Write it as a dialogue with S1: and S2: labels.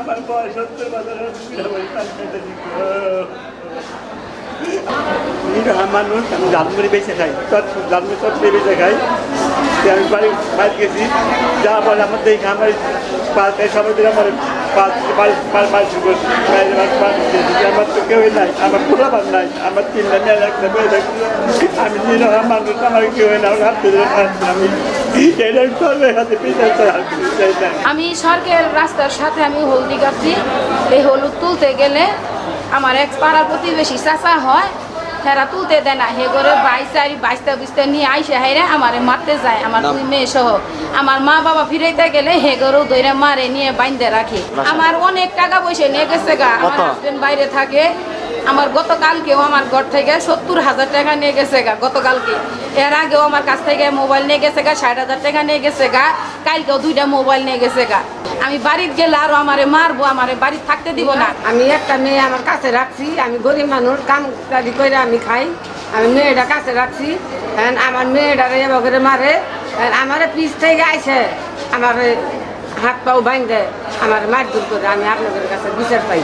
S1: আমার বয়স হচ্ছে মানুষ আমি জালমুড়ি বেঁচে খাই জালমুড়ি চটনি বেঁচে খাই আমি বাড়ি গেছি যাওয়ার পরে আমার দেখি আমার সবাই দিলে আমার আমার তো কেউই নাই আমার পোলাবার নাই আমার তিনটা মেয়ে একটা মেয়ে দেখছিল আমি নিরহ মানুষ আমার কেউ না আমি
S2: আমি সরকার রাস্তার সাথে আমি হলদি গাছি এই হলুদ তুলতে গেলে আমার এক পাড়া প্রতিবেশী চাচা হয় হেরা তুলতে দেয় না হে করে বাইশটা নিয়ে আইসে হাইরে আমারে মারতে যায় আমার দুই মেয়ে সহ আমার মা বাবা ফিরাইতে গেলে হে গরু দইরা মারে নিয়ে বাইন্ধে রাখে আমার অনেক টাকা পয়সা নিয়ে গেছে গা আমার হাজবেন্ড বাইরে থাকে আমার গতকালকেও আমার ঘর থেকে 70,000 টাকা নিয়ে গেছে গা গতকালকে এর আগেও আমার কাছ থেকে মোবাইল নিয়ে গেছে গা 60,000 টাকা নিয়ে গেছে গা কালকেও 2টা মোবাইল নিয়ে গেছে গা আমি বাড়িতে গেলে আরো আমারে মারবো আমারে বাড়ি থাকতে দিব না
S3: আমি একটা মেয়ে আমার কাছে রাখছি আমি গরিব মানুষ কাম কাজ করে আমি খাই আমি মেয়েটা কাছে রাখছি আমার মেয়েটারে এভাবে মারে আমারে পিছ থেকে আইসে আমার হাত পাও বাইন্ধে আমার মারধর করে আমি আপনাদের কাছে বিচার পাই।